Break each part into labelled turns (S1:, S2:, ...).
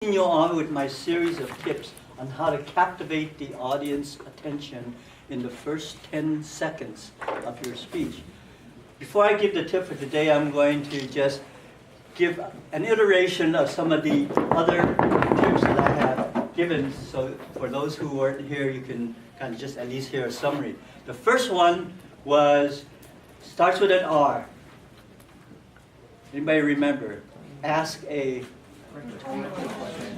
S1: Continue on with my series of tips on how to captivate the audience attention in the first 10 seconds of your speech. Before I give the tip for today, I'm going to just give an iteration of some of the other tips that I have given, so for those who weren't here, you can kind of just at least hear a summary. The first one starts with an R. Anybody remember? Ask a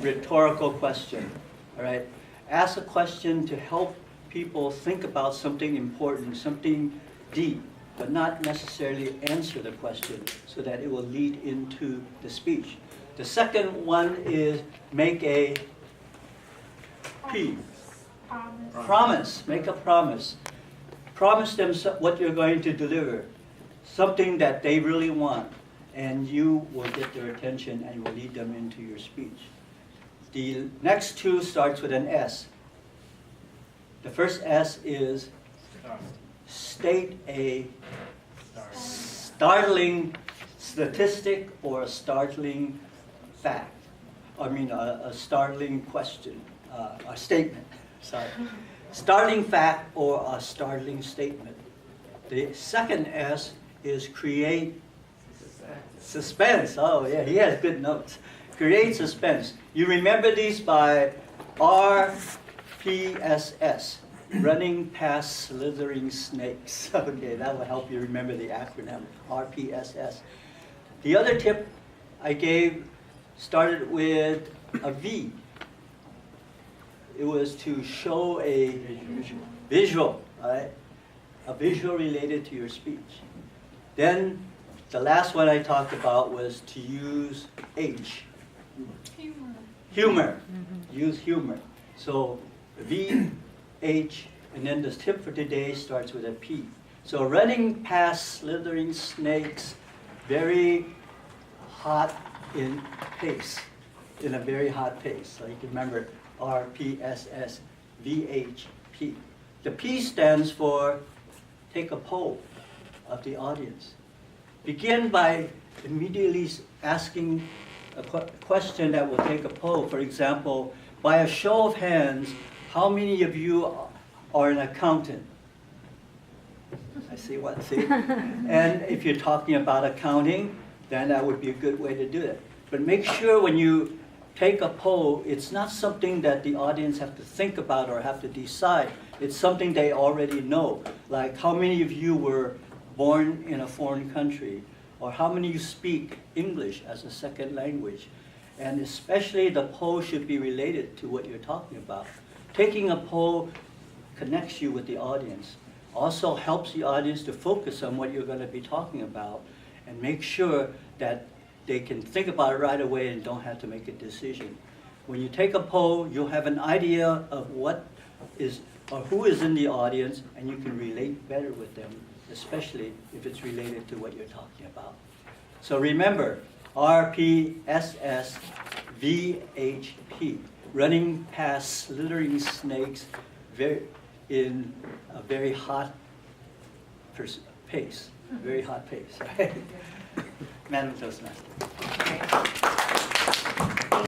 S1: rhetorical question. All right? Ask a question to help people think about something important, something deep, but not necessarily answer the question so that it will lead into the speech. The second one is make a P. Promise. Make a promise. Promise them what you're going to deliver, something that they really want, and you will get their attention and will lead them into your speech. The next two starts with an S. The first S is state a startling statistic or a startling fact. I mean a startling question, a statement, sorry. Startling fact or a startling statement. The second S is create suspense. Oh yeah, he has good notes. Create suspense. You remember these by RPSS, running past slithering snakes. Okay, that will help you remember the acronym, RPSS. The other tip I gave started with a V. It was to show a visual, right? A visual related to your speech. Then the last one I talked about was to use H. Humor. Use humor. So V, H, and then the tip for today starts with a P. So running past slithering snakes, very hot in pace, in a very hot pace. So you can remember RPSS, VHP. The P stands for take a poll of the audience. Begin by immediately asking a question that will take a poll. For example, by a show of hands, how many of you are an accountant? I see one, see? And if you're talking about accounting, then that would be a good way to do it. But make sure when you take a poll, it's not something that the audience have to think about or have to decide. It's something they already know. Like how many of you were born in a foreign country, or how many of you speak English as a second language. And especially the poll should be related to what you're talking about. Taking a poll connects you with the audience. Also helps the audience to focus on what you're going to be talking about and make sure that they can think about it right away and don't have to make a decision. When you take a poll, you'll have an idea of what is or who is in the audience, and you can relate better with them, especially if it's related to what you're talking about. So remember, RPSS, VHP, running past slithering snakes in a very hot pace, very hot pace, right? Madam Toastmaster.